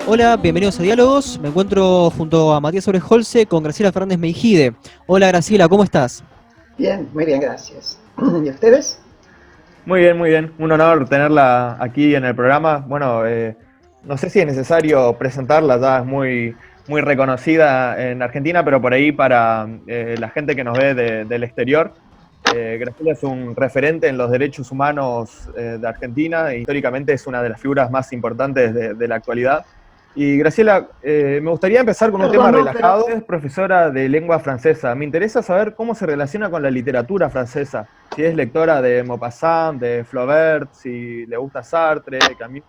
Hola, bienvenidos a Diálogos. Me encuentro junto a Matías Oreholce con Graciela Fernández Meijide. Hola Graciela, ¿cómo estás? Bien, muy bien, gracias. ¿Y ustedes? Muy bien, muy bien. Un honor tenerla aquí en el programa. Bueno, no sé si es necesario presentarla, ya es muy reconocida en Argentina, pero por ahí para la gente que nos ve del exterior, Graciela es un referente en los derechos humanos de Argentina e históricamente es una de las figuras más importantes de la actualidad. Y Graciela, me gustaría empezar con un tema Perdón, no, pero relajado. Es profesora de lengua francesa. Me interesa saber cómo se relaciona con la literatura francesa. Si es lectora de Maupassant, de Flaubert, si le gusta Sartre, Camus.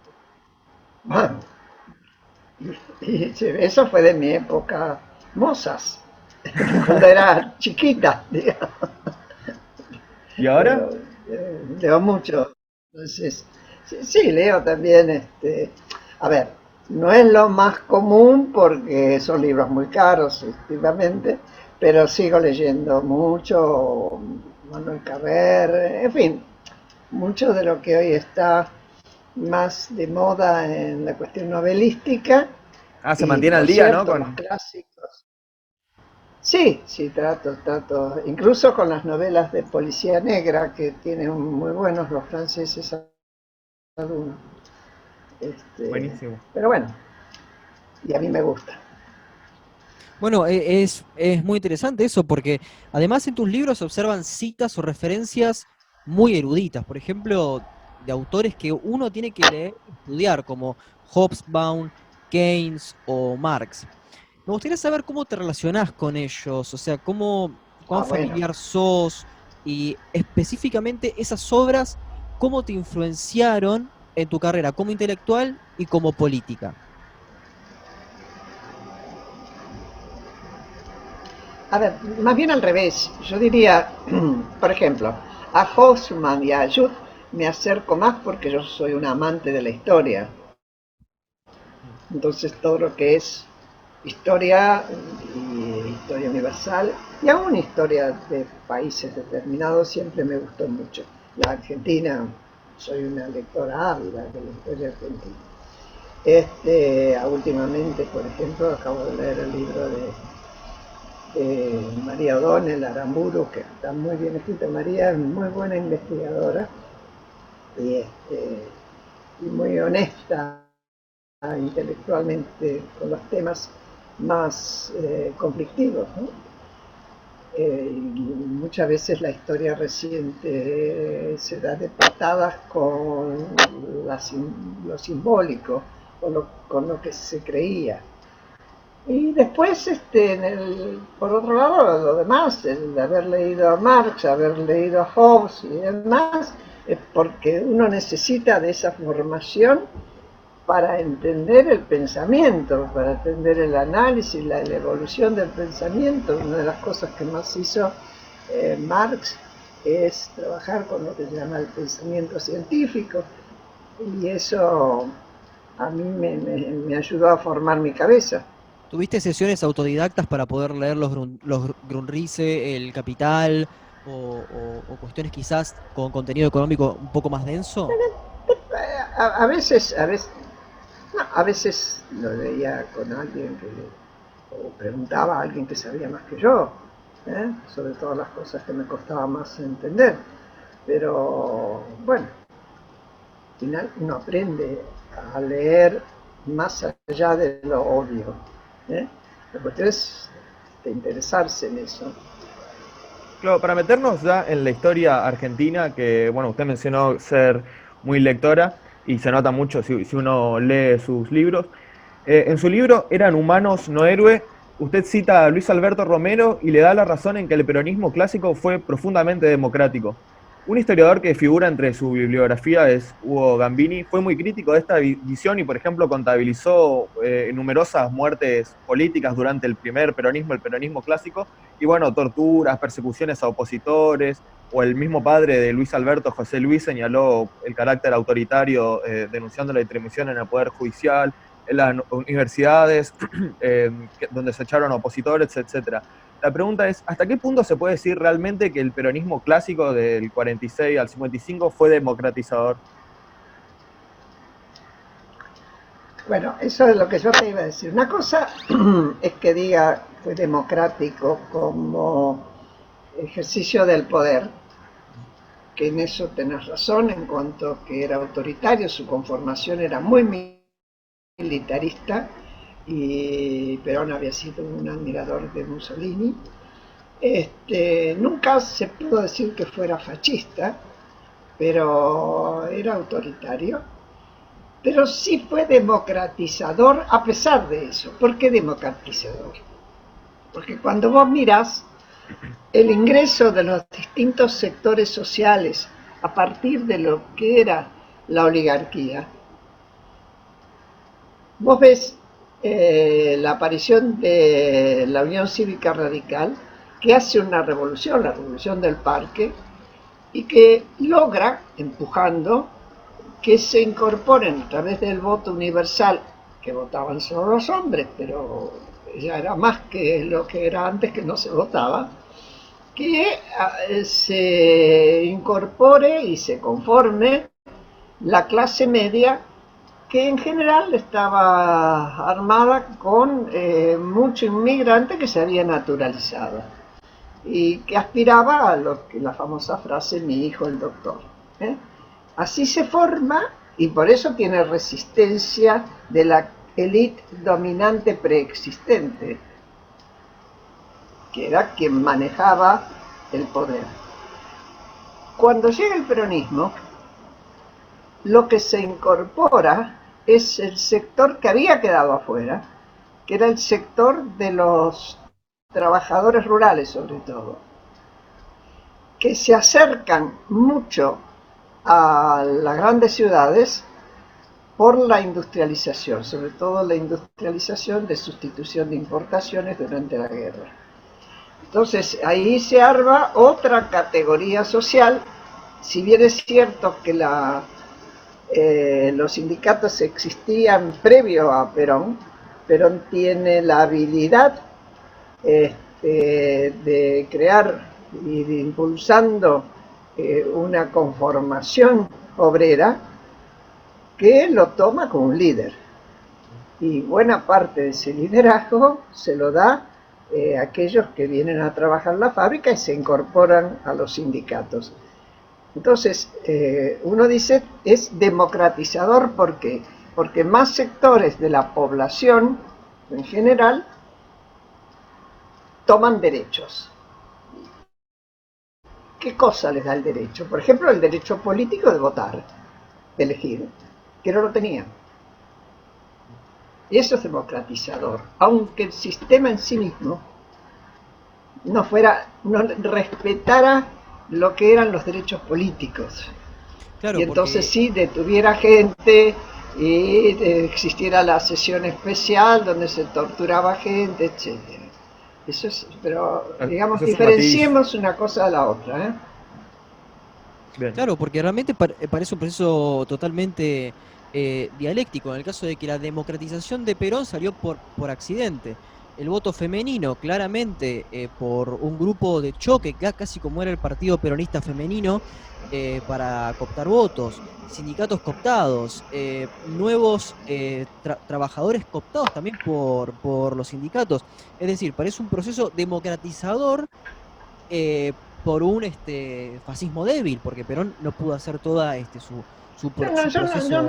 bueno, sí, eso fue de mi época mozas, cuando era chiquita, digamos, ¿Y ahora? pero leo mucho. Entonces, sí, sí, leo también, a ver, no es lo más común porque son libros muy caros, efectivamente, pero sigo leyendo mucho, Manuel Carrer, en fin, mucho de lo que hoy está más de moda en la cuestión novelística Ah, se y, mantiene al por día, ¿no? cierto, los clásicos. Sí, sí, trato, incluso con las novelas de policía negra que tienen muy buenos los franceses algunos. Buenísimo. Pero bueno, y a mí me gusta. Bueno, es muy interesante eso porque además en tus libros se observan citas o referencias muy eruditas, por ejemplo, de autores que uno tiene que leer y estudiar, como Hobsbawm, Keynes o Marx. Me gustaría saber cómo te relacionás con ellos, o sea, cuán Ah, bueno. familiar sos y específicamente esas obras, cómo te influenciaron en tu carrera como intelectual y como política. A ver, más bien al revés. Yo diría, por ejemplo, a Haussmann y a Jud me acerco más porque yo soy un amante de la historia. Entonces todo lo que es historia y historia universal y aún historia de países determinados siempre me gustó mucho. La Argentina, soy una lectora ávida de la historia argentina. Últimamente, por ejemplo, acabo de leer el libro de María O'Donnell, Aramburu, que está muy bien escrito. María es muy buena investigadora y, y muy honesta intelectualmente con los temas más conflictivos, ¿no? Muchas veces la historia reciente se da de patadas con lo simbólico, con lo que se creía. Y después, por otro lado, lo demás, el de haber leído a Marx, haber leído a Hobbes y demás, es porque uno necesita de esa formación para entender el pensamiento, para entender el análisis, la evolución del pensamiento. Una de las cosas que más hizo Marx es trabajar con lo que se llama el pensamiento científico y eso a mí me ayudó a formar mi cabeza. ¿Tuviste sesiones autodidactas para poder leer los Grundrisse, El Capital o cuestiones quizás con contenido económico un poco más denso? A veces lo leía con alguien o preguntaba a alguien que sabía más que yo, sobre todas las cosas que me costaba más entender. Pero bueno, al final uno aprende a leer más allá de lo obvio. ¿eh? La cuestión es de interesarse en eso. Claro, para meternos ya en la historia argentina, que bueno, usted mencionó ser muy lectora y se nota mucho si uno lee sus libros. En su libro Eran humanos, no héroes, usted cita a Luis Alberto Romero y le da la razón en que el peronismo clásico fue profundamente democrático. Un historiador que figura entre su bibliografía es Hugo Gambini, fue muy crítico de esta visión y, por ejemplo, contabilizó numerosas muertes políticas durante el primer peronismo, el peronismo clásico, y bueno, torturas, persecuciones a opositores, o el mismo padre de Luis Alberto, José Luis, señaló el carácter autoritario denunciando la distribución en el Poder Judicial, en las universidades donde se echaron opositores, etcétera. la pregunta es, ¿hasta qué punto se puede decir realmente que el peronismo clásico del 46 al 55 fue democratizador? Bueno, eso es lo que yo te iba a decir. Una cosa es que diga fue democrático como ejercicio del poder, que en eso tenés razón en cuanto a que era autoritario, su conformación era muy militarista y Perón había sido un admirador de Mussolini. Nunca se pudo decir que fuera fascista, pero era autoritario. Pero sí fue democratizador a pesar de eso. ¿Por qué democratizador? Porque cuando vos mirás el ingreso de los distintos sectores sociales a partir de lo que era la oligarquía, vos ves la aparición de la Unión Cívica Radical, que hace una revolución, la revolución del parque, y que logra, empujando, que se incorporen a través del voto universal, que votaban solo los hombres, pero ya era más que lo que era antes, que no se votaba, que se incorpore y se conforme la clase media, que en general estaba armada con mucho inmigrante que se había naturalizado y que aspiraba a lo que la famosa frase mi hijo el doctor. Así se forma, y por eso tiene resistencia de la élite dominante preexistente, que era quien manejaba el poder. Cuando llega el peronismo, lo que se incorpora es el sector que había quedado afuera, que era el sector de los trabajadores rurales sobre todo, que se acercan mucho a las grandes ciudades por la industrialización, sobre todo la industrialización de sustitución de importaciones durante la guerra. Entonces ahí se arma otra categoría social, si bien es cierto que los sindicatos existían previo a Perón. Perón tiene la habilidad de crear y de impulsando una conformación obrera que lo toma como un líder. Y buena parte de ese liderazgo se lo da a aquellos que vienen a trabajar en la fábrica y se incorporan a los sindicatos. Entonces, uno dice, es democratizador, ¿por qué? Porque más sectores de la población, en general, toman derechos. ¿Qué cosa les da el derecho? Por ejemplo, el derecho político de votar, de elegir, que no lo tenían. Y eso es democratizador, aunque el sistema en sí mismo no respetara lo que eran los derechos políticos. Claro, Y entonces porque sí detuviera gente y existiera la sesión especial donde se torturaba gente, etcétera. Eso es, pero digamos, Eso es un matiz. diferenciemos una cosa de la otra. Bien. Claro, porque realmente parece un proceso totalmente dialéctico, en el caso de que la democratización de Perón salió por accidente. El voto femenino, claramente, por un grupo de choque, casi como era el Partido Peronista Femenino, para cooptar votos, sindicatos cooptados, nuevos trabajadores cooptados también por los sindicatos. Es decir, parece un proceso democratizador eh, por un fascismo débil, porque Perón no pudo hacer toda su Yo proceso fascismo.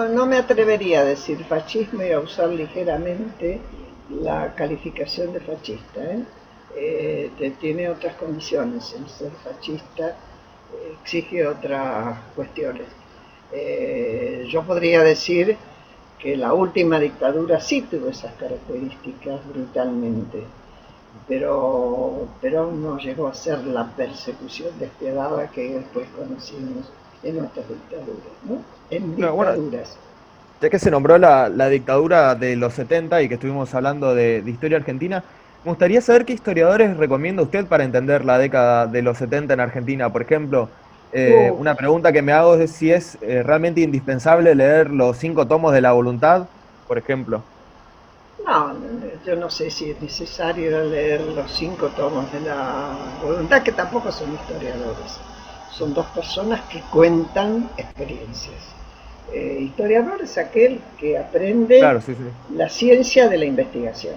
no me atrevería a decir fascismo y a usar ligeramente la calificación de fascista. Tiene otras condiciones. El ser fascista exige otras cuestiones. Yo podría decir que la última dictadura sí tuvo esas características brutalmente, pero no llegó a ser la persecución despiadada que después conocimos en otras dictaduras, ¿no? En No, bueno, dictaduras. ya que se nombró la dictadura de los 70 y que estuvimos hablando de historia argentina, me gustaría saber qué historiadores recomienda usted para entender la década de los 70 en Argentina. Por ejemplo, Uh, una pregunta que me hago es si es realmente indispensable leer los 5 tomos de la voluntad, por ejemplo. no, yo no sé si es necesario leer los 5 tomos de la voluntad, que tampoco son historiadores. Son 2 personas que cuentan experiencias. Historiador es aquel que aprende Claro, sí, sí. la ciencia de la investigación.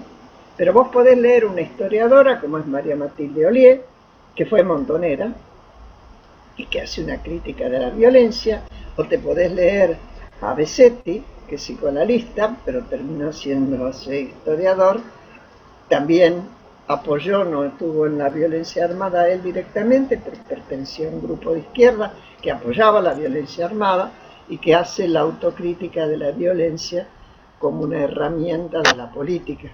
Pero vos podés leer una historiadora como es María Matilde Ollier, que fue montonera y que hace una crítica de la violencia, o te podés leer a Besetti, que es psicoanalista, pero terminó siendo historiador, también apoyó, no estuvo en la violencia armada él directamente, pero pertenecía a un grupo de izquierda que apoyaba la violencia armada y que hace la autocrítica de la violencia como una herramienta de la política,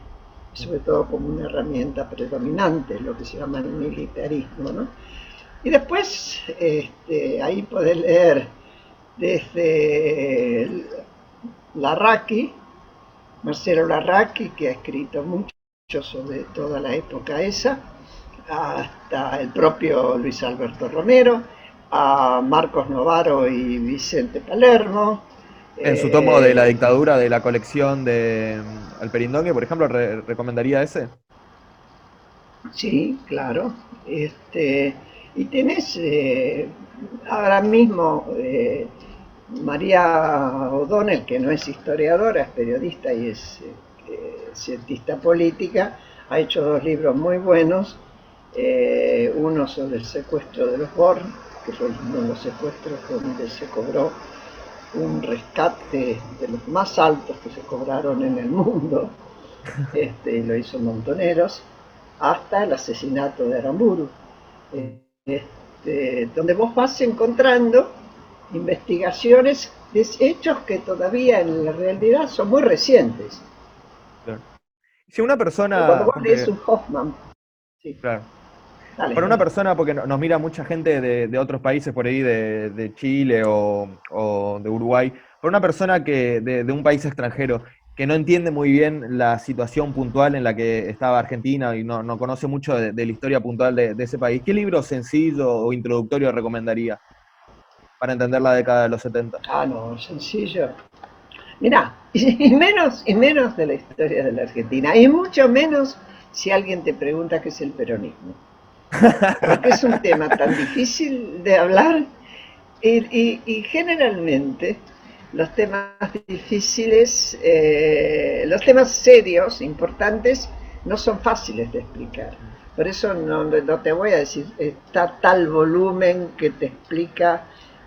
sobre todo como una herramienta predominante, lo que se llama el militarismo, ¿no? Y después ahí podés leer desde Larraqui, Marcelo Larraqui, que ha escrito mucho sobre toda la época esa, hasta el propio Luis Alberto Romero, a Marcos Novaro y Vicente Palermo. En su tomo de la dictadura de la colección de Alperindongue, por ejemplo, ¿recomendaría ese? Sí, claro. Y tenés ahora mismo María O'Donnell, que no es historiadora, es periodista y es cientista política, ha hecho 2 libros muy buenos. Uno sobre el secuestro de los Born, que fue uno de los secuestros donde se cobró un rescate de los más altos que se cobraron en el mundo, lo hizo Montoneros, hasta el asesinato de Aramburu, donde vos vas encontrando investigaciones de hechos que todavía en la realidad son muy recientes. Claro. Si una Pero cuando persona, vos lees porque, un Hoffman, sí, claro, dale, para una dale. persona, porque nos mira mucha gente de otros países por ahí, de Chile o de Uruguay, para una persona que de un país extranjero que no entiende muy bien la situación puntual en la que estaba Argentina y no conoce mucho de la historia puntual de ese país, ¿qué libro sencillo o introductorio recomendaría para entender la década de los 70? Ah, no, sencillo. Mirá, y menos de la historia de la Argentina, y mucho menos si alguien te pregunta qué es el peronismo, porque es un tema tan difícil de hablar y generalmente los temas difíciles, los temas serios, importantes, no son fáciles de explicar. Por eso no te voy a decir, está tal volumen que te explica,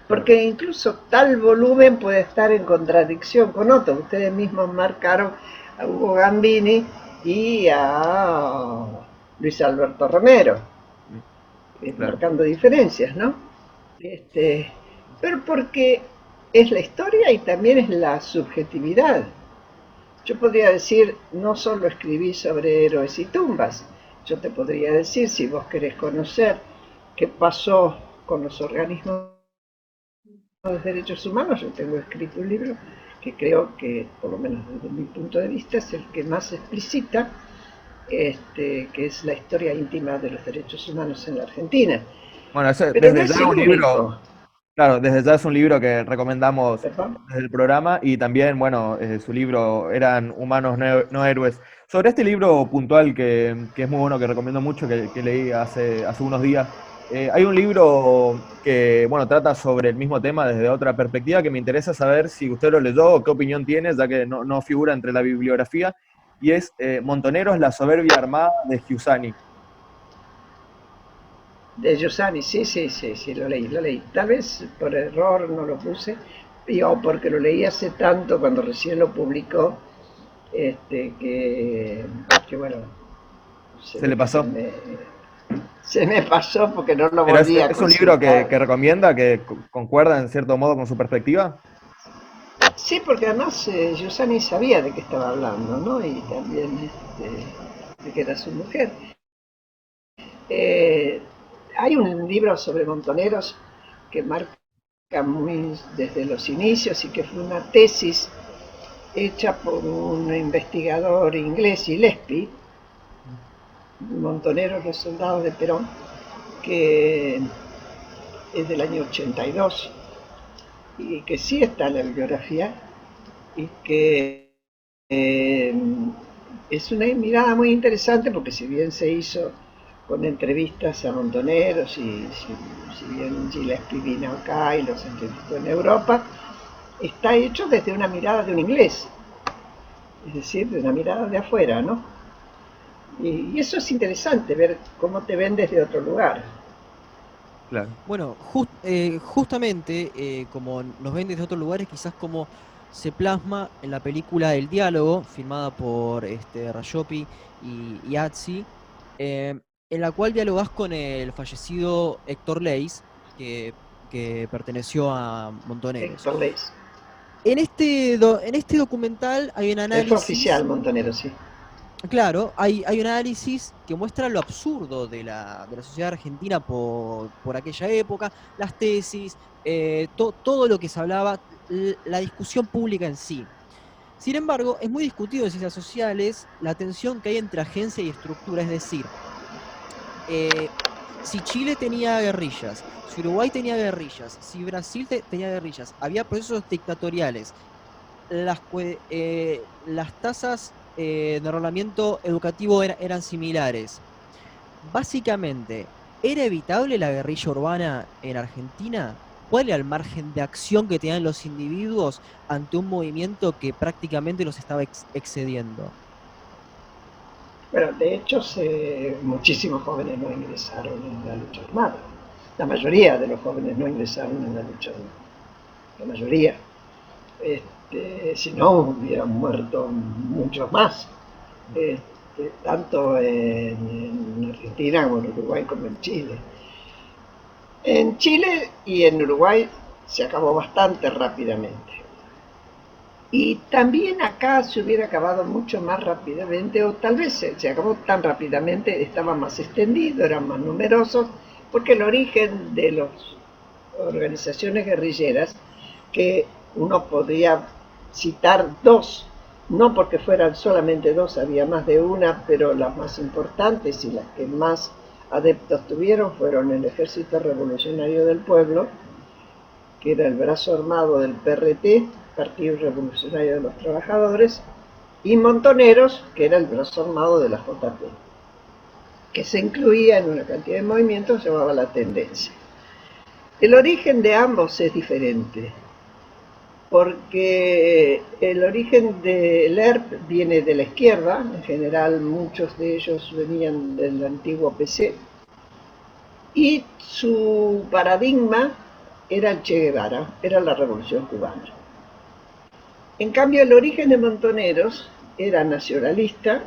Claro. porque incluso tal volumen puede estar en contradicción con otro. Ustedes mismos marcaron a Hugo Gambini y a Luis Alberto Romero, Claro. marcando diferencias, ¿no? Este, pero porque es la historia y también es la subjetividad. Yo podría decir, no solo escribí sobre héroes y tumbas, yo te podría decir, si vos querés conocer qué pasó con los organismos de derechos humanos, yo tengo escrito un libro que creo que, por lo menos desde mi punto de vista, es el que más explicita que es la historia íntima de los derechos humanos en la Argentina. Bueno, Pero no desde es ya el un libro. único, Claro, desde ya es un libro que recomendamos ¿perdón? desde el programa y también, bueno, su libro Eran humanos, no héroes. Sobre este libro puntual que es muy bueno, que recomiendo mucho, que leí hace unos días, hay un libro que, bueno, trata sobre el mismo tema desde otra perspectiva que me interesa saber si usted lo leyó o qué opinión tiene, ya que no figura entre la bibliografía, y es Montoneros, la soberbia armada de Giussani. De Giussani, sí, sí, sí, sí, lo leí, lo leí. Tal vez por error no lo puse, o porque lo leí hace tanto cuando recién lo publicó, que bueno, se ¿Se ve le que pasó? se me pasó porque no lo Pero volví a es un libro consultar. que recomienda, que concuerda en cierto modo con su perspectiva. Sí, porque además Giussani sabía de qué estaba hablando, ¿no? Y también de que era su mujer. Eh, Hay un libro sobre montoneros que marca muy desde los inicios y que fue una tesis hecha por un investigador inglés, Gillespie, Montoneros, los soldados de Perón, que es del año 82 y que sí está en la bibliografía y que eh, es una mirada muy interesante porque si bien se hizo con entrevistas a montoneros y si bien Gillespie vino acá y los entrevistó en Europa, está hecho desde una mirada de un inglés, es decir, de una mirada de afuera, ¿no? Y eso es interesante, ver cómo te ven desde otro lugar. Claro. Bueno, justamente, como nos ven desde otros lugares, quizás como se plasma en la película El Diálogo, filmada por Rajopi y Azzi, eh, en la cual dialogás con el fallecido Héctor Leis, que perteneció a Montoneros. Héctor Leis. En este documental hay un Él fue análisis. oficial montonero, sí. Claro, hay un análisis que muestra lo absurdo de la sociedad argentina por aquella época, las tesis, todo lo que se hablaba, la discusión pública en sí. Sin embargo, es muy discutido en ciencias sociales la tensión que hay entre agencia y estructura, es decir, eh, si Chile tenía guerrillas, si Uruguay tenía guerrillas, si Brasil tenía guerrillas, había procesos dictatoriales, las tasas de enrolamiento educativo eran similares. Básicamente, ¿era evitable la guerrilla urbana en Argentina? ¿Cuál era el margen de acción que tenían los individuos ante un movimiento que prácticamente los estaba excediendo? Bueno, de hecho, muchísimos jóvenes no ingresaron en la lucha armada. La mayoría de los jóvenes no ingresaron en la lucha armada. La mayoría. Si no, hubieran muerto muchos más. Tanto en Argentina como en Uruguay como en Chile. En Chile y en Uruguay se acabó bastante rápidamente. Y también acá se hubiera acabado mucho más rápidamente, o tal vez se acabó tan rápidamente, estaba más extendido, eran más numerosos, porque el origen de las organizaciones guerrilleras, que uno podría citar dos, no porque fueran solamente dos, había más de una, pero las más importantes y las que más adeptos tuvieron fueron el Ejército Revolucionario del Pueblo, que era el brazo armado del PRT, Partido Revolucionario de los Trabajadores, y Montoneros, que era el brazo armado de la JP, que se incluía en una cantidad de movimientos que se llamaba la Tendencia. El origen de ambos es diferente, porque el origen del ERP viene de la izquierda, en general muchos de ellos venían del antiguo PC, y su paradigma era el Che Guevara, era la Revolución Cubana. En cambio, el origen de Montoneros era nacionalista.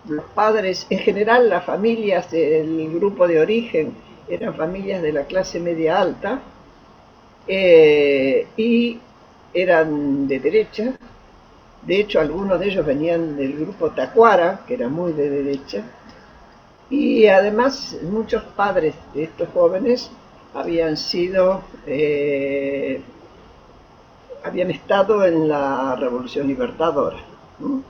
Los padres, en general, las familias del grupo de origen eran familias de la clase media alta y eran de derecha. De hecho, algunos de ellos venían del grupo Tacuara, que era muy de derecha. Y además, muchos padres de estos jóvenes habían estado en la Revolución Libertadora, ¿no?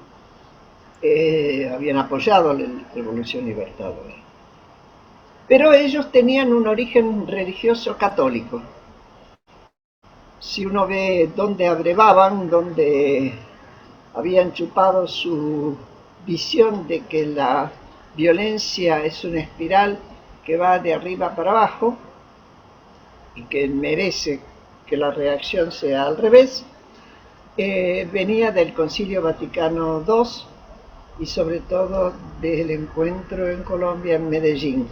Habían apoyado la Revolución Libertadora. Pero ellos tenían un origen religioso católico. Si uno ve dónde abrevaban, dónde habían chupado su visión de que la violencia es una espiral que va de arriba para abajo y que merece que la reacción sea al revés, venía del Concilio Vaticano II y sobre todo del encuentro en Colombia, en Medellín,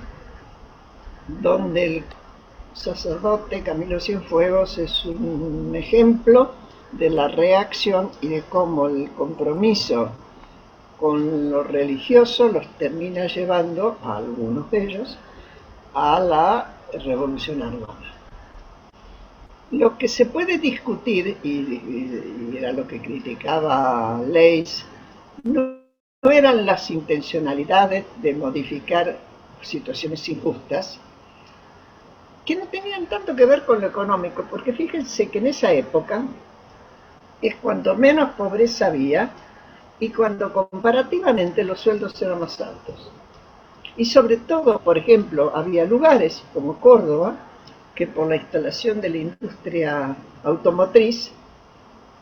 donde el sacerdote Camilo Cienfuegos es un ejemplo de la reacción y de cómo el compromiso con lo religioso los termina llevando, a algunos de ellos, a la revolución armada. Lo que se puede discutir, y era lo que criticaba Leys, no eran las intencionalidades de modificar situaciones injustas, que no tenían tanto que ver con lo económico, porque fíjense que en esa época es cuando menos pobreza había y cuando comparativamente los sueldos eran más altos. Y sobre todo, por ejemplo, había lugares como Córdoba, que por la instalación de la industria automotriz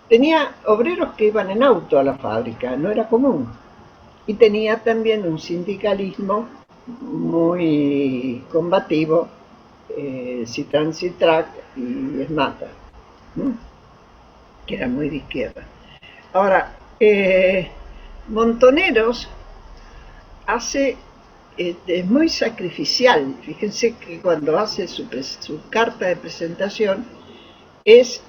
tenía obreros que iban en auto a la fábrica, no era común. y tenía también un sindicalismo muy combativo, Citran Citrac y Esmata, que era muy de izquierda. Ahora, Montoneros es muy sacrificial. Fíjense que cuando hace su carta de presentación es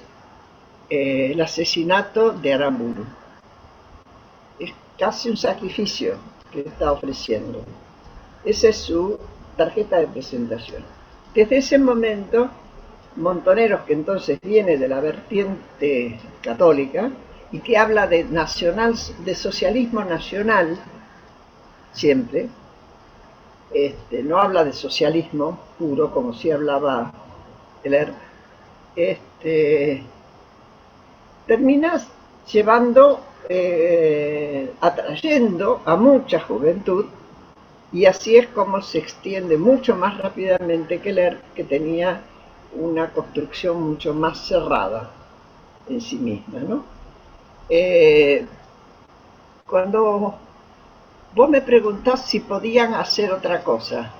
el asesinato de Aramburu. Es casi un sacrificio que está ofreciendo. Esa es su tarjeta de presentación. Desde ese momento, Montoneros, que entonces viene de la vertiente católica y que habla de socialismo nacional, siempre, no habla de socialismo puro como si hablaba Heller, terminas llevando, atrayendo a mucha juventud, y así es como se extiende mucho más rápidamente que Heller, que tenía una construcción mucho más cerrada en sí misma, ¿no? Cuando vos me preguntás si podían hacer otra cosa,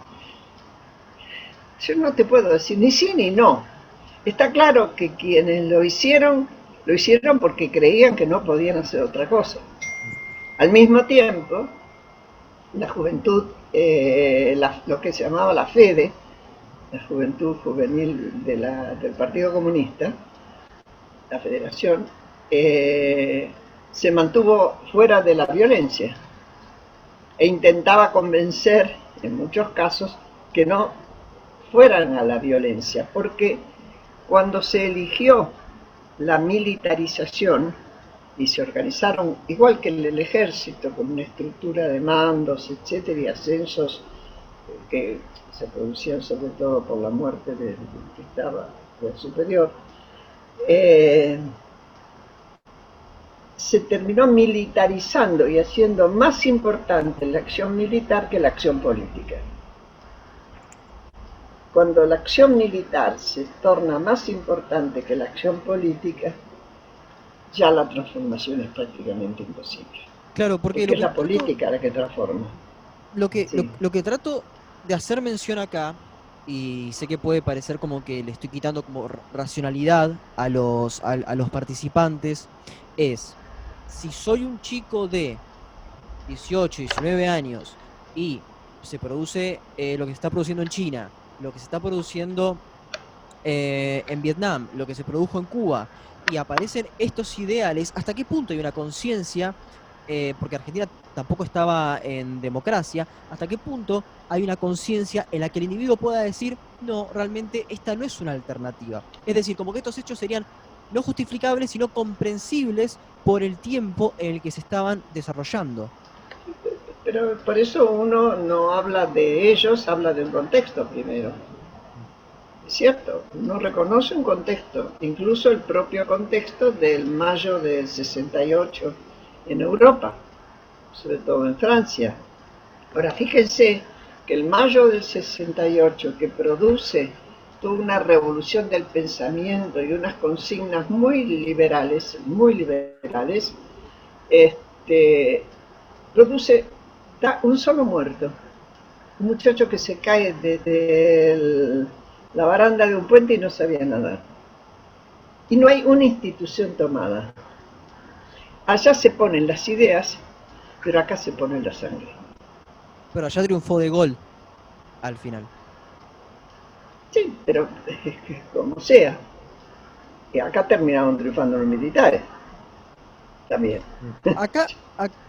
yo no te puedo decir ni sí ni no. Está claro que quienes lo hicieron porque creían que no podían hacer otra cosa. Al mismo tiempo, la juventud, lo que se llamaba la FEDE, la Juventud Juvenil del Partido Comunista, la Federación, se mantuvo fuera de la violencia e intentaba convencer, en muchos casos, que no fueran a la violencia, porque cuando se eligió la militarización y se organizaron, igual que el ejército, con una estructura de mandos, etcétera, y ascensos que se producían sobre todo por la muerte del que estaba el superior, se terminó militarizando y haciendo más importante la acción militar que la acción política. Cuando la acción militar se torna más importante que la acción política, ya la transformación es prácticamente imposible. Claro, porque Porque es la política la que transforma. Sí. Lo que trato de hacer mención acá, y sé que puede parecer como que le estoy quitando como racionalidad a los participantes, es, si soy un chico de 18, 19 años y se produce lo que se está produciendo en China, lo que se está produciendo en Vietnam, lo que se produjo en Cuba, y aparecen estos ideales, ¿hasta qué punto hay una conciencia? Porque Argentina tampoco estaba en democracia, ¿hasta qué punto hay una conciencia en la que el individuo pueda decir, no, realmente esta no es una alternativa? Es decir, como que estos hechos serían no justificables, sino comprensibles por el tiempo en el que se estaban desarrollando. Pero por eso uno no habla de ellos, habla del contexto primero. Es cierto, uno reconoce un contexto, incluso el propio contexto del mayo del 68 en Europa, sobre todo en Francia. Ahora fíjense que el mayo del 68, que produce toda una revolución del pensamiento y unas consignas muy liberales, produce un solo muerto, un muchacho que se cae desde la baranda de un puente y no sabía nadar. Y no hay una institución tomada. Allá se ponen las ideas, pero acá se pone la sangre. Pero allá triunfó De Gaulle al final. Sí, pero como sea. Y acá terminaron triunfando los militares. También. Acá,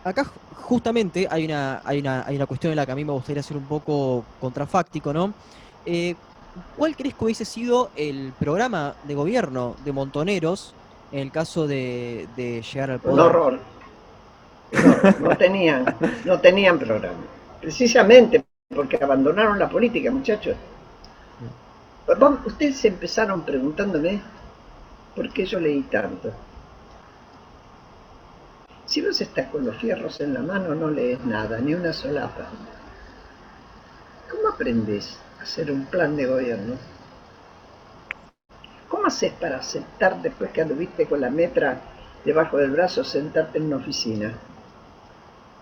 acá justamente hay una cuestión en la que a mí me gustaría ser un poco contrafáctico, ¿no? Eh, ¿Cuál crees que hubiese sido el programa de gobierno de Montoneros en el caso de llegar al Un poder? horror. No tenían programa. Precisamente porque abandonaron la política, muchachos. Ustedes empezaron preguntándome por qué yo leí tanto. Si vos estás con los fierros en la mano, no lees nada, ni una solapa. ¿Cómo aprendés a hacer un plan de gobierno? ¿Cómo haces para aceptar, después que anduviste con la metra debajo del brazo, sentarte en una oficina?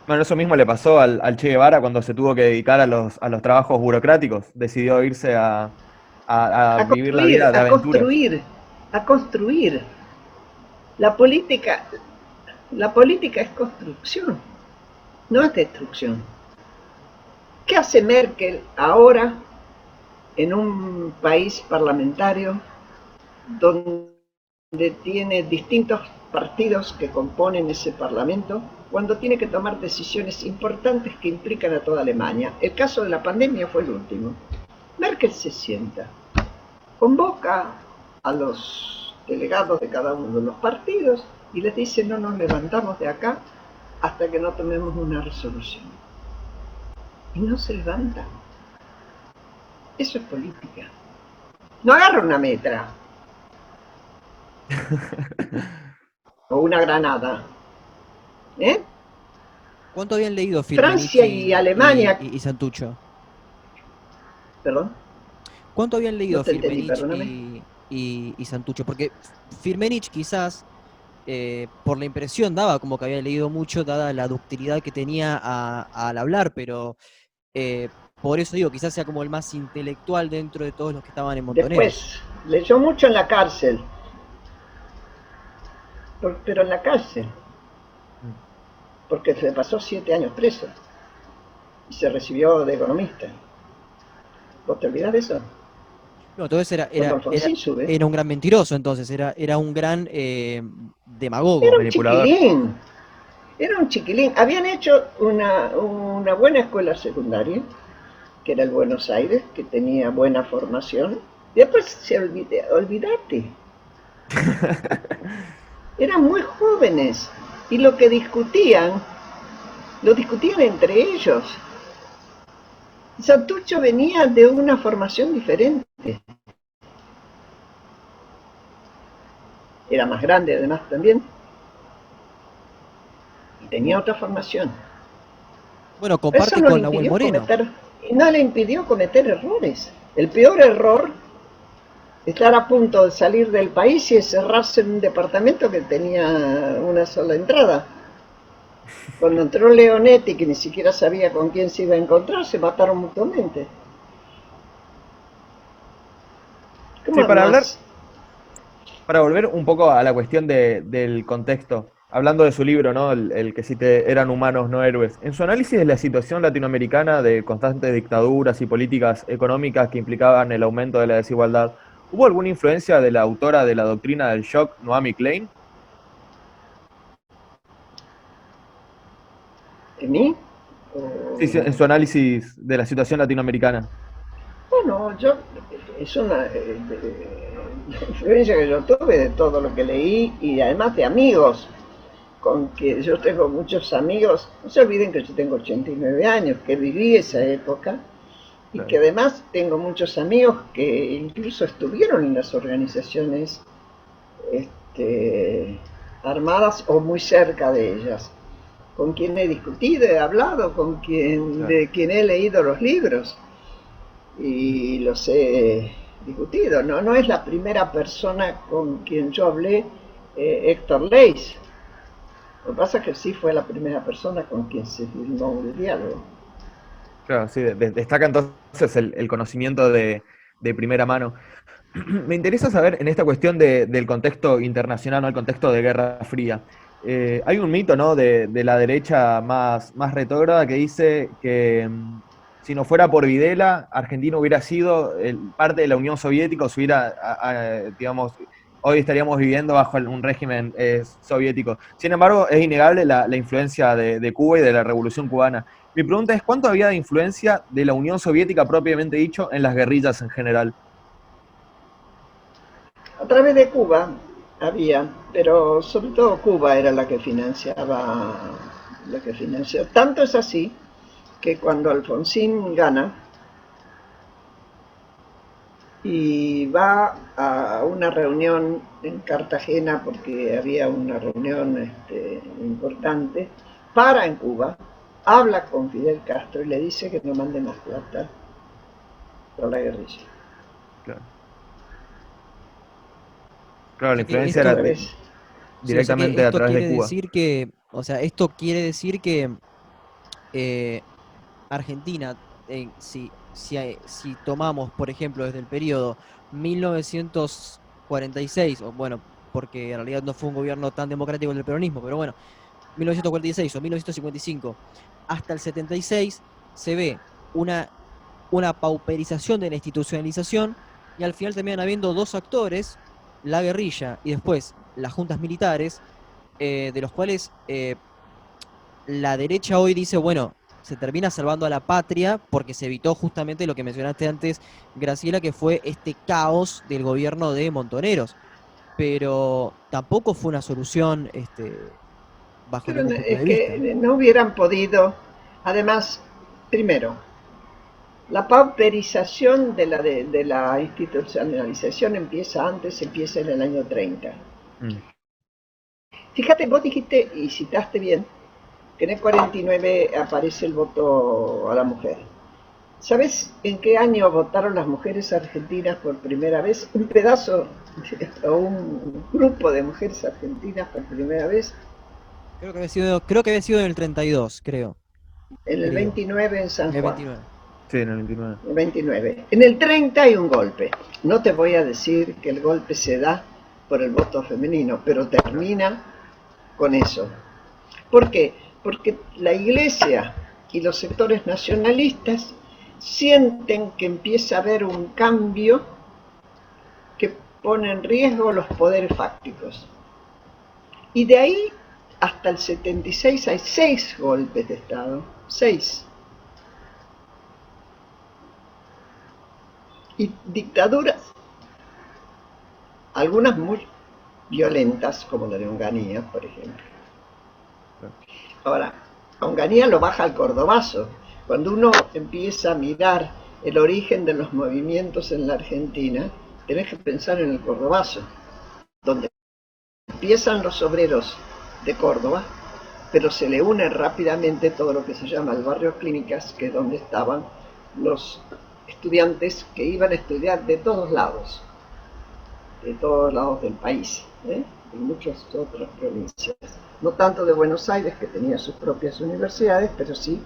Bueno, eso mismo le pasó al Che Guevara cuando se tuvo que dedicar a los trabajos burocráticos. Decidió irse a A vivir la construir, vida de a aventuras. construir, a construir. La política, la política es construcción, no es destrucción. ¿Qué hace Merkel ahora en un país parlamentario donde tiene distintos partidos que componen ese parlamento, cuando tiene que tomar decisiones importantes que implican a toda Alemania? El caso de la pandemia fue el último. Merkel se sienta, convoca a los delegados de cada uno de los partidos y les dice: no nos levantamos de acá hasta que no tomemos una resolución. Y no se levantan. Eso es política. No agarra una metra o una granada. ¿Eh? ¿Cuánto habían leído Firmenich Francia y Alemania. y Santucho? Perdón, ¿Cuánto habían no leído te entendí, Firmenich perdóname. y Santucho? Porque Firmenich quizás, por la impresión, daba como que había leído mucho, dada la ductilidad que tenía al hablar, pero por eso digo, quizás sea como el más intelectual dentro de todos los que estaban en Montoneros. Después, leyó mucho en la cárcel, pero en la cárcel, porque se pasó 7 años preso y se recibió de economista. ¿Vos te olvidás de eso? No, entonces Cuando Alfonsín sube, era un gran mentiroso, entonces, era un gran era demagogo. un Manipulador. chiquilín, era un chiquilín. Habían hecho una buena escuela secundaria, que era el Buenos Aires, que tenía buena formación. Y después olvídate, eran muy jóvenes y lo discutían entre ellos. Santucho venía de una formación diferente, era más grande además también, y tenía otra formación. Bueno, Eso comparte no le con Nahuel impidió Moreno. cometer, y no le impidió cometer errores. El peor error, estar a punto de salir del país y cerrarse en un departamento que tenía una sola entrada. Cuando entró Leonetti, que ni siquiera sabía con quién se iba a encontrar, se mataron mutuamente. Sí, ¿Cómo más? para volver un poco a la cuestión del contexto, hablando de su libro, ¿no? El que cité, Eran humanos, no héroes. En su análisis de la situación latinoamericana de constantes dictaduras y políticas económicas que implicaban el aumento de la desigualdad, ¿hubo alguna influencia de la autora de la doctrina del shock, Naomi Klein? ¿De mí? Sí, sí, en su análisis de la situación latinoamericana. Bueno, es una influencia que yo tuve de todo lo que leí y además de amigos, con que yo tengo muchos amigos. No se olviden que yo tengo 89 años, que viví esa época y que Claro. además tengo muchos amigos que incluso estuvieron en las organizaciones este, armadas o muy cerca de ellas, con quien he discutido, he hablado, Claro. de quien he leído los libros y los he discutido. No, no es la primera persona con quien yo hablé, Héctor Leis. Lo que pasa es que sí fue la primera persona con quien se firmó el diálogo. Claro, sí, destaca entonces el conocimiento de primera mano. Me interesa saber en esta cuestión del contexto internacional, ¿no? El contexto de Guerra Fría. Hay un mito, ¿no? De la derecha más retrógrada que dice que si no fuera por Videla, Argentina hubiera sido parte de la Unión Soviética, o se hubiera, digamos, hoy estaríamos viviendo bajo un régimen soviético. Sin embargo, es innegable la influencia de Cuba y de la Revolución Cubana. Mi pregunta es, ¿cuánto había de influencia de la Unión Soviética propiamente dicho en las guerrillas en general? A través de Cuba había, pero sobre todo Cuba era la que financiaba, la que financió. Tanto es así que cuando Alfonsín gana y va a una reunión en Cartagena, porque había una reunión importante, para en Cuba, habla con Fidel Castro y le dice que no mande más plata para la guerrilla. Claro. Claro, O la sea que influencia Al era esto, revés. sí, o sea que directamente a esto través de quiere Cuba. decir que, o sea, esto quiere decir que eh, Argentina, si tomamos, por ejemplo, desde el periodo 1946, o bueno, porque en realidad no fue un gobierno tan democrático el del peronismo, pero bueno, 1946 o 1955 hasta el 76, se ve una, una pauperización de la institucionalización y al final terminan habiendo dos actores, la guerrilla y después las juntas militares, de los cuales la derecha hoy dice, bueno, se termina salvando a la patria porque se evitó justamente lo que mencionaste antes, Graciela, que fue este caos del gobierno de Montoneros. Pero tampoco fue una solución bajo Pero ningún punto es de vista. que no hubieran podido, además, primero, la pauperización de la institucionalización empieza antes, empieza en el año 30. Mm. Fíjate, vos dijiste y citaste bien que en el 49 aparece el voto a la mujer. ¿Sabes en qué año votaron las mujeres argentinas por primera vez? Un pedazo o un grupo de mujeres argentinas por primera vez Creo que había sido en el 32, en el creo. 29 en San El Juan. 29. Sí, en el 29. El 29. En el 30 hay un golpe. No te voy a decir que el golpe se da por el voto femenino, pero termina con eso. ¿Por qué? Porque la Iglesia y los sectores nacionalistas sienten que empieza a haber un cambio que pone en riesgo los poderes fácticos. Y de ahí hasta el 76 hay 6 golpes de Estado. 6. Y dictaduras, algunas muy violentas, como la de Onganía, por ejemplo. Ahora, Onganía lo baja al cordobazo. Cuando uno empieza a mirar el origen de los movimientos en la Argentina, tenés que pensar en el cordobazo, donde empiezan los obreros de Córdoba, pero se le une rápidamente todo lo que se llama el barrio Clínicas, que es donde estaban los estudiantes que iban a estudiar de todos lados del país, en muchas otras provincias. No tanto de Buenos Aires, que tenía sus propias universidades, pero sí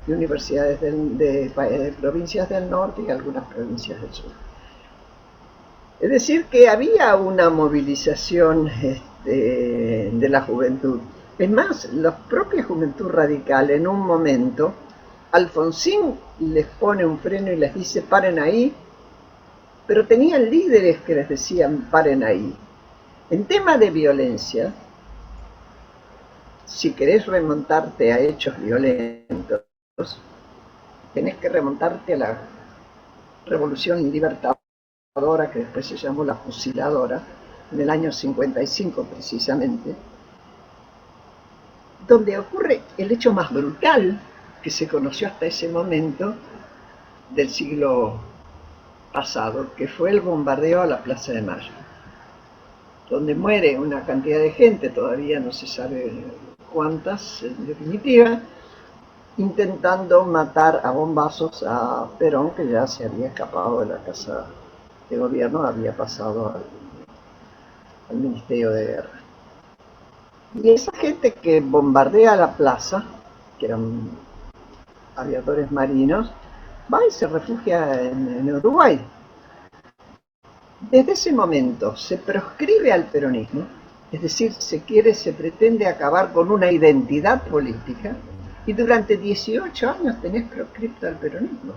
de universidades de provincias del norte y algunas provincias del sur. Es decir, que había una movilización de la juventud. Es más, la propia juventud radical en un momento, Alfonsín les pone un freno y les dice paren ahí, pero tenían líderes que les decían paren ahí. En tema de violencia, si querés remontarte a hechos violentos, tenés que remontarte a la Revolución Libertadora, que después se llamó la Fusiladora, en el año 55 precisamente, donde ocurre el hecho más brutal que se conoció hasta ese momento del siglo pasado, que fue el bombardeo a la Plaza de Mayo, donde muere una cantidad de gente, todavía no se sabe cuántas en definitiva, intentando matar a bombazos a Perón, que ya se había escapado de la casa de gobierno, había pasado al Ministerio de Guerra. Y esa gente que bombardea la plaza, que eran aviadores marinos, va y se refugia en Uruguay. Desde ese momento se proscribe al peronismo, es decir, se pretende acabar con una identidad política, y durante 18 años tenés proscripto al peronismo.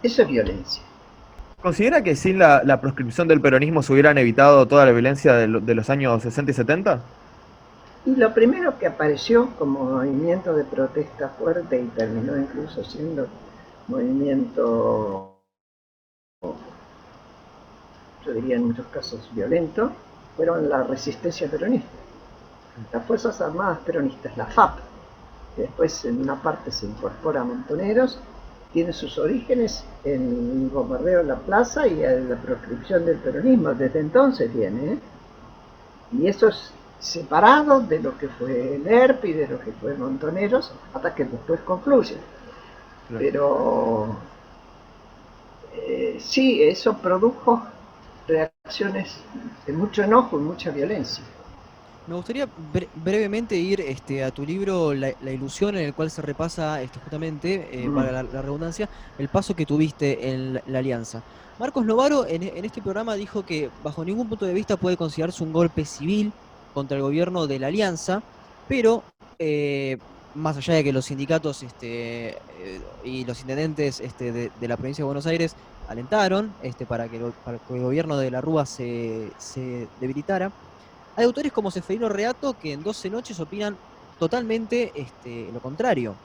Eso es violencia. ¿Considera que sin la proscripción del peronismo se hubieran evitado toda la violencia de los años 60 y 70? Y lo primero que apareció como movimiento de protesta fuerte y terminó incluso siendo movimiento, yo diría en muchos casos violento, fueron la resistencia peronista. Las Fuerzas Armadas Peronistas, la FAP, que después en una parte se incorpora a Montoneros, tiene sus orígenes en el bombardeo de la plaza y en la proscripción del peronismo, desde entonces viene, y eso es separado de lo que fue el ERP y de lo que fue Montoneros, hasta que después confluyen. Claro. Pero sí, eso produjo reacciones de mucho enojo y mucha violencia. Me gustaría brevemente ir a tu libro La ilusión, en el cual se repasa justamente, Mm. valga la redundancia, el paso que tuviste en la Alianza. Marcos Novaro en este programa dijo que bajo ningún punto de vista puede considerarse un golpe civil contra el gobierno de la Alianza, pero más allá de que los sindicatos y los intendentes de la provincia de Buenos Aires alentaron para que el gobierno de la Rúa se debilitara, hay autores como Seferino Reato que en 12 noches opinan totalmente lo contrario.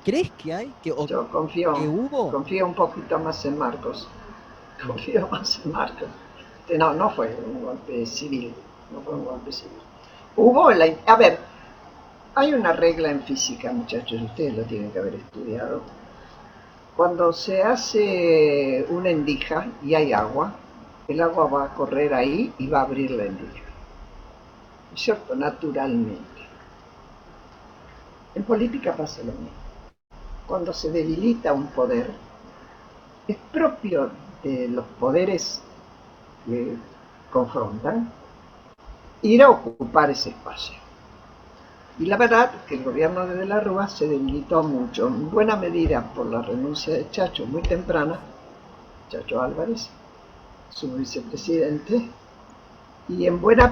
¿Crees que hay, Yo que hubo? confío un poquito más en Marcos. Mm. Confío más en Marcos. No, no fue un golpe civil. No fue un golpe civil. Hubo la... A ver, hay una regla en física, muchachos, ustedes lo tienen que haber estudiado. Cuando se hace una endija y hay agua, el agua va a correr ahí y va a abrir la endija. ¿No es cierto? Naturalmente. En política pasa lo mismo. Cuando se debilita un poder, es propio de los poderes que confrontan ir a ocupar ese espacio. Y la verdad es que el gobierno de la Rúa se debilitó mucho, en buena medida por la renuncia de Chacho muy temprana, Chacho Álvarez, su vicepresidente, y en buena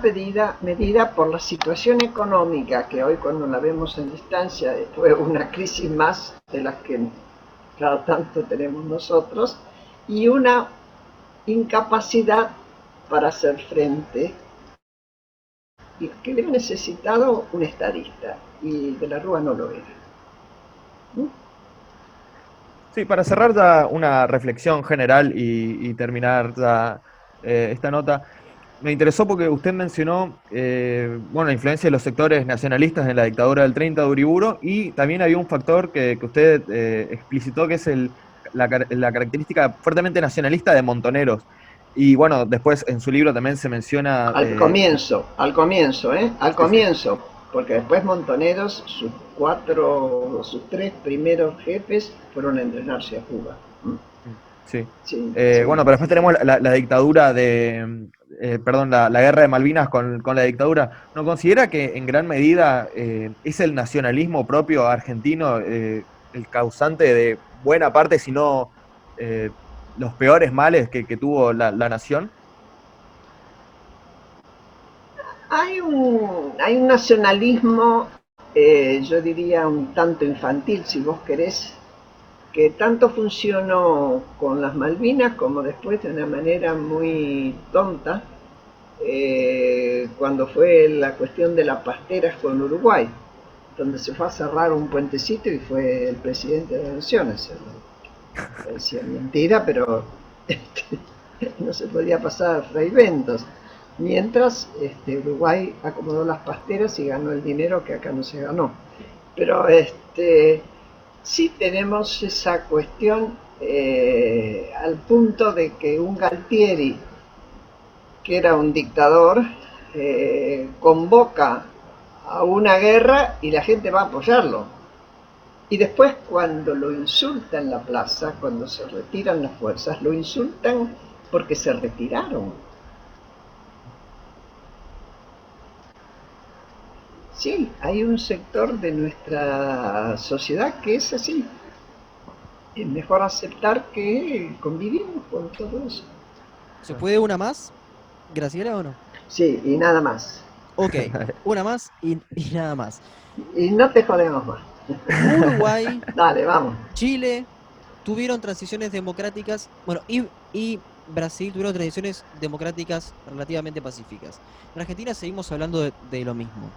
medida por la situación económica que hoy cuando la vemos en distancia fue una crisis más de las que cada tanto tenemos nosotros, y una incapacidad para hacer frente y que le ha necesitado un estadista y de la Rúa no lo era. ¿Mm? Sí, para cerrar ya una reflexión general y terminar ya esta nota, me interesó porque usted mencionó bueno, la influencia de los sectores nacionalistas en la dictadura del 30 de Uriburu y también había un factor que usted explicitó que es la característica fuertemente nacionalista de Montoneros. Y bueno, después en su libro también se menciona... Al comienzo, ¿eh? Al sí, sí, comienzo, porque después Montoneros, sus tres primeros jefes fueron a entrenarse a Cuba. ¿Mm? sí. Sí, sí, Bueno, pero después sí. tenemos la dictadura perdón, la guerra de Malvinas con la dictadura. ¿No considera que en gran medida es el nacionalismo propio argentino el causante de buena parte, si no eh, los peores males que tuvo la nación? Hay un nacionalismo, yo diría un tanto infantil, si vos querés, que tanto funcionó con las Malvinas como después de una manera muy tonta cuando fue la cuestión de las pasteras con Uruguay, donde se fue a cerrar un puentecito y fue el presidente de la Nación. Parecía mentira, pero no se podía pasar fraiventos. Mientras Uruguay acomodó las pasteras y ganó el dinero que acá no se ganó. Pero sí tenemos esa cuestión al punto de que un Galtieri, que era un dictador, convoca a una guerra y la gente va a apoyarlo. Y después cuando lo insulta en la plaza, cuando se retiran las fuerzas, lo insultan porque se retiraron. Sí, hay un sector de nuestra sociedad que es así. Es mejor aceptar que convivimos con todo eso. ¿Se puede una más, Graciela, o no? Sí, y nada más. Ok, una más y nada más. Y no te jodemos más. Uruguay, Dale, vamos. Chile tuvieron transiciones democráticas, bueno, y Brasil tuvieron transiciones democráticas relativamente pacíficas. En Argentina seguimos hablando de lo mismo.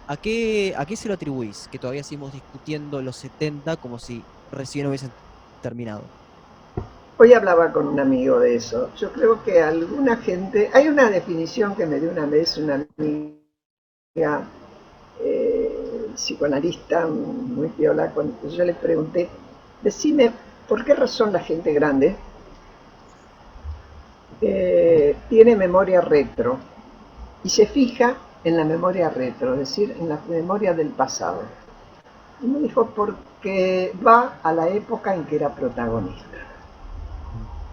A qué se lo atribuís? Que todavía seguimos discutiendo los 70 como si recién hubiesen terminado. Hoy hablaba con un amigo de eso. Yo creo que alguna gente... Hay una definición que me dio una vez una amiga psicoanalista muy piola, cuando yo le pregunté, decime, ¿por qué razón la gente grande tiene memoria retro y se fija en la memoria retro, es decir, en la memoria del pasado? Y me dijo, porque va a la época en que era protagonista.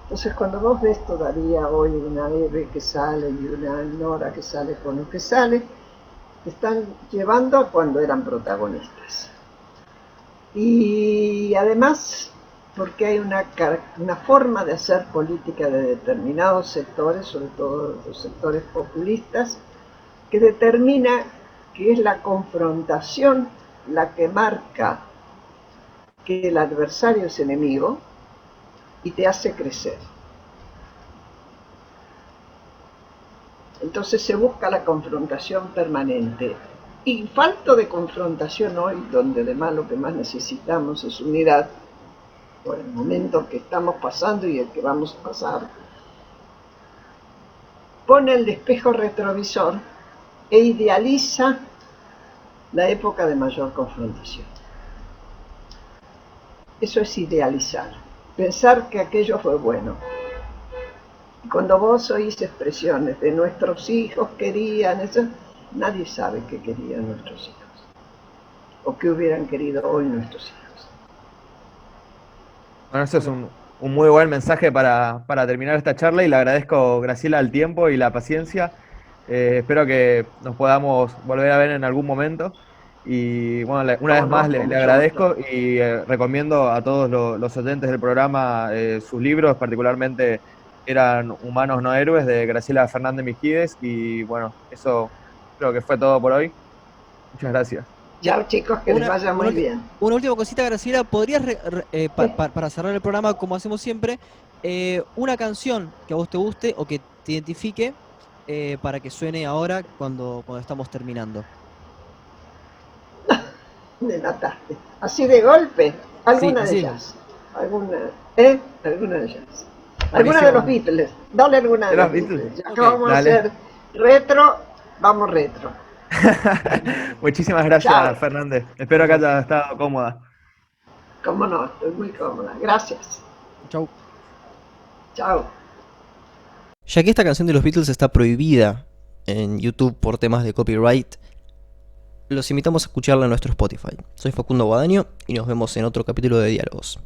Entonces, cuando vos ves todavía hoy una Eve que sale y una Nora que sale con lo que sale, te están llevando a cuando eran protagonistas. Y además, porque hay una forma de hacer política de determinados sectores, sobre todo los sectores populistas, que determina que es la confrontación la que marca que el adversario es enemigo y te hace crecer. Entonces se busca la confrontación permanente. Y falto de confrontación hoy, donde además lo que más necesitamos es unidad, por el momento que estamos pasando y el que vamos a pasar, pone el espejo retrovisor e idealiza la época de mayor confrontación. Eso es idealizar, pensar que aquello fue bueno. Cuando vos oís expresiones de nuestros hijos querían eso, nadie sabe qué querían nuestros hijos o qué hubieran querido hoy nuestros hijos. Bueno, eso es un muy buen mensaje para terminar esta charla y le agradezco, Graciela, el tiempo y la paciencia. Espero que nos podamos volver a ver en algún momento. Y bueno, una vez más le agradezco y recomiendo a todos los oyentes del programa sus libros, particularmente Eran humanos, no héroes, de Graciela Fernández Mijides. Y bueno, eso creo que fue todo por hoy. Muchas gracias. Ya, chicos, que les vaya muy bien. Una última cosita, Graciela, ¿podrías, para cerrar el programa como hacemos siempre, una canción que a vos te guste o que te identifique para que suene ahora cuando estamos terminando? Me mataste. Así de golpe, alguna Sí, de sí. ellas. Alguna de ellas. Alguna de los Beatles. Dale alguna de los Beatles. Ya que vamos a hacer retro, vamos retro. Muchísimas gracias, Fernández. Espero que haya estado cómoda. Cómo no, estoy muy cómoda. Gracias. Chau. Chao. Ya que esta canción de los Beatles está prohibida en YouTube por temas de copyright, los invitamos a escucharla en nuestro Spotify. Soy Facundo Guadaño y nos vemos en otro capítulo de Diálogos.